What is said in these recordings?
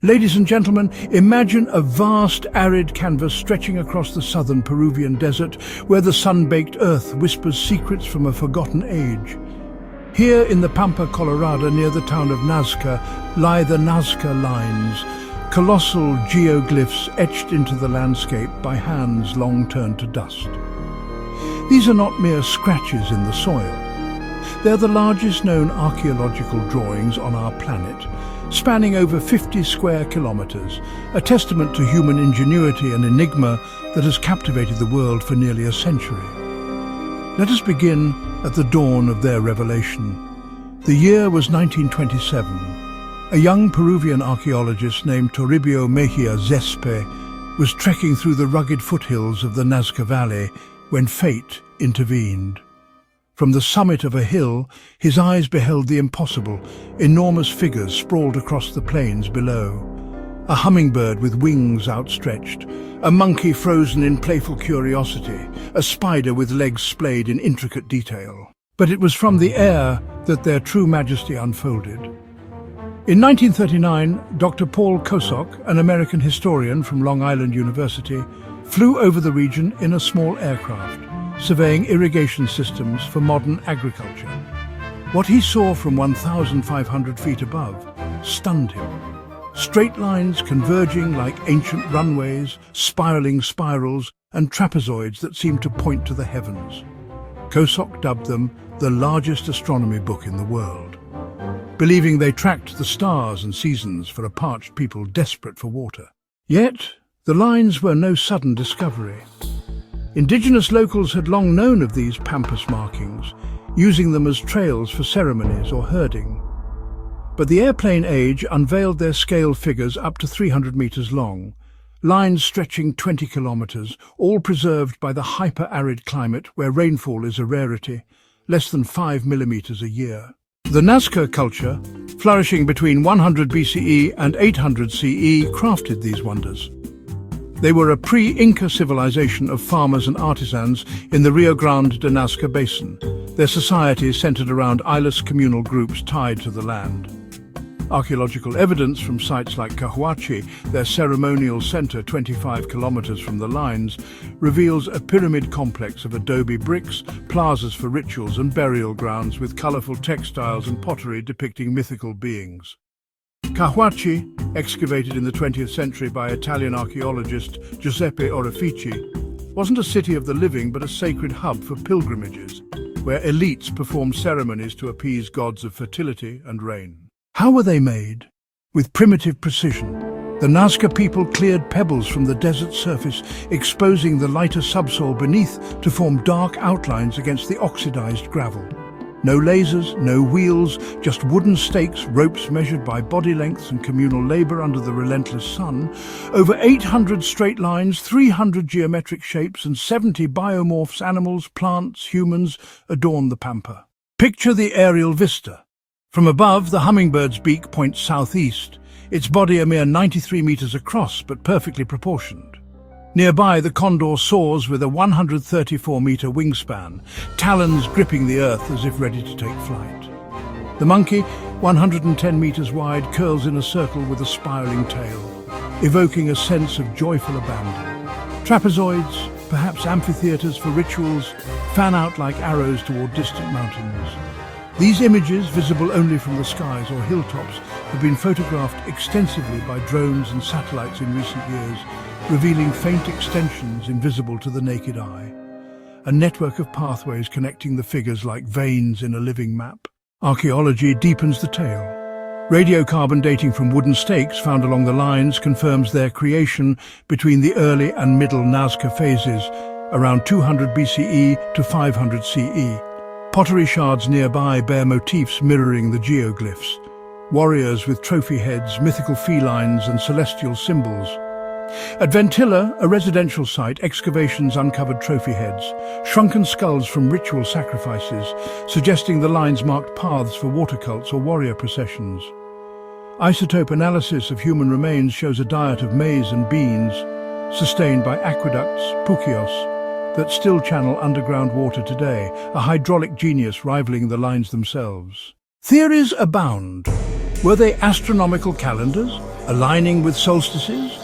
Ladies and gentlemen, imagine a vast arid canvas stretching across the southern Peruvian desert where the sun-baked earth whispers secrets from a forgotten age. Here in the Pampa Colorada near the town of Nazca lie the Nazca lines, colossal geoglyphs etched into the landscape by hands long turned to dust. These are not mere scratches in the soil. They're the largest known archaeological drawings on our planet, spanning over 50 square kilometers, a testament to human ingenuity and enigma that has captivated the world for nearly a century. Let us begin at the dawn of their revelation. The year was 1927. A young Peruvian archaeologist named Toribio Mejia Zespe was trekking through the rugged foothills of the Nazca Valley when fate intervened. From the summit of a hill, his eyes beheld the impossible, enormous figures sprawled across the plains below. A hummingbird with wings outstretched, a monkey frozen in playful curiosity, a spider with legs splayed in intricate detail. But it was from the air that their true majesty unfolded. In 1939, Dr. Paul Kosok, an American historian from Long Island University, flew over the region in a small aircraft, surveying irrigation systems for modern agriculture. What he saw from 1,500 feet above stunned him. Straight lines converging like ancient runways, spiraling spirals, and trapezoids that seemed to point to the heavens. Kosok dubbed them the largest astronomy book in the world, believing they tracked the stars and seasons for a parched people desperate for water. Yet, the lines were no sudden discovery. Indigenous locals had long known of these pampas markings, using them as trails for ceremonies or herding. But the airplane age unveiled their scale figures up to 300 meters long, lines stretching 20 kilometers, all preserved by the hyper-arid climate where rainfall is a rarity, less than 5 millimeters a year. The Nazca culture, flourishing between 100 BCE and 800 CE, crafted these wonders. They were a pre-Inca civilization of farmers and artisans in the Rio Grande de Nazca basin, their societies centered around eyeless communal groups tied to the land. Archaeological evidence from sites like Cahuachi, their ceremonial center 25 kilometers from the lines, reveals a pyramid complex of adobe bricks, plazas for rituals and burial grounds with colorful textiles and pottery depicting mythical beings. Cahuachi, excavated in the 20th century by Italian archaeologist Giuseppe Orefici, wasn't a city of the living but a sacred hub for pilgrimages, where elites performed ceremonies to appease gods of fertility and rain. How were they made? With primitive precision, the Nazca people cleared pebbles from the desert surface, exposing the lighter subsoil beneath to form dark outlines against the oxidized gravel. No lasers, no wheels, just wooden stakes, ropes measured by body lengths and communal labor under the relentless sun. Over 800 straight lines, 300 geometric shapes and 70 biomorphs, animals, plants, humans, adorn the pampa. Picture the aerial vista. From above, the hummingbird's beak points southeast, its body a mere 93 meters across but perfectly proportioned. Nearby, the condor soars with a 134-meter wingspan, talons gripping the earth as if ready to take flight. The monkey, 110 meters wide, curls in a circle with a spiraling tail, evoking a sense of joyful abandon. Trapezoids, perhaps amphitheaters for rituals, fan out like arrows toward distant mountains. These images, visible only from the skies or hilltops, have been photographed extensively by drones and satellites in recent years, revealing faint extensions invisible to the naked eye. A network of pathways connecting the figures like veins in a living map. Archaeology deepens the tale. Radiocarbon dating from wooden stakes found along the lines confirms their creation between the early and middle Nazca phases, around 200 BCE to 500 CE. Pottery shards nearby bear motifs mirroring the geoglyphs. Warriors with trophy heads, mythical felines and celestial symbols. At Ventilla, a residential site, excavations uncovered trophy heads, shrunken skulls from ritual sacrifices, suggesting the lines marked paths for water cults or warrior processions. Isotope analysis of human remains shows a diet of maize and beans, sustained by aqueducts, puquios, that still channel underground water today, a hydraulic genius rivaling the lines themselves. Theories abound. Were they astronomical calendars? aligning with solstices?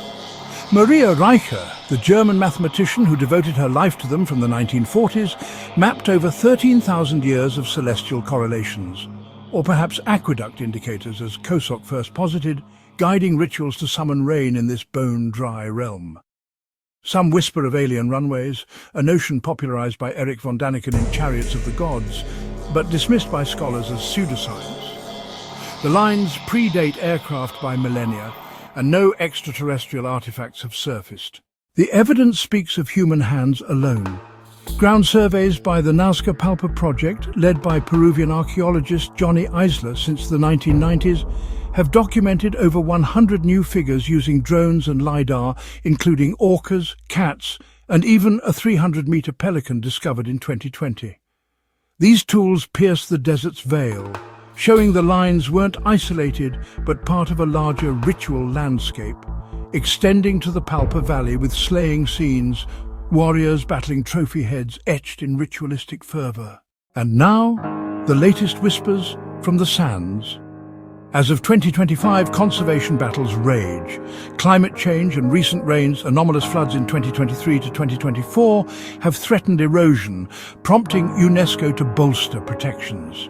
Maria Reicher, the German mathematician who devoted her life to them from the 1940s, mapped over 13,000 years of celestial correlations, or perhaps aqueduct indicators, as Kosok first posited, guiding rituals to summon rain in this bone-dry realm. Some whisper of alien runways, a notion popularized by Erich von Däniken in Chariots of the Gods, but dismissed by scholars as pseudoscience. The lines predate aircraft by millennia, and no extraterrestrial artifacts have surfaced. The evidence speaks of human hands alone. Ground surveys by the Nazca Palpa project, led by Peruvian archaeologist Johnny Eisler since the 1990s, have documented over 100 new figures using drones and LiDAR, including orcas, cats, and even a 300-meter pelican discovered in 2020. These tools pierce the desert's veil, showing the lines weren't isolated but part of a larger ritual landscape, extending to the Palpa Valley with slaying scenes, warriors battling trophy heads etched in ritualistic fervor. And now, the latest whispers from the sands. As of 2025, conservation battles rage. Climate change and recent rains, anomalous floods in 2023 to 2024, have threatened erosion, prompting UNESCO to bolster protections.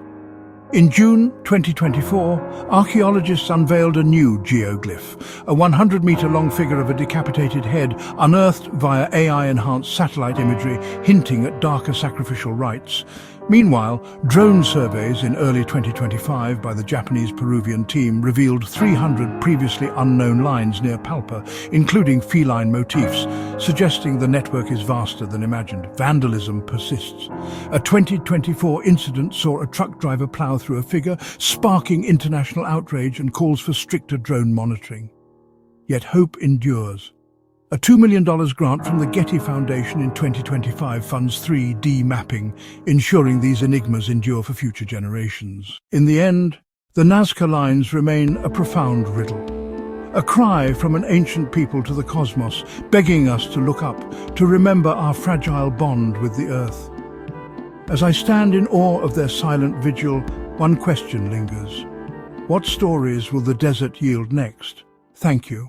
In June 2024, archaeologists unveiled a new geoglyph, a 100-meter-long figure of a decapitated head unearthed via AI-enhanced satellite imagery hinting at darker sacrificial rites. Meanwhile, drone surveys in early 2025 by the Japanese-Peruvian team revealed 300 previously unknown lines near Palpa, including feline motifs, suggesting the network is vaster than imagined. Vandalism persists. A 2024 incident saw a truck driver plow through a figure, sparking international outrage and calls for stricter drone monitoring. Yet hope endures. A $2 million grant from the Getty Foundation in 2025 funds 3D mapping, ensuring these enigmas endure for future generations. In the end, the Nazca lines remain a profound riddle, a cry from an ancient people to the cosmos, begging us to look up, to remember our fragile bond with the earth. As I stand in awe of their silent vigil, one question lingers. What stories will the desert yield next? Thank you.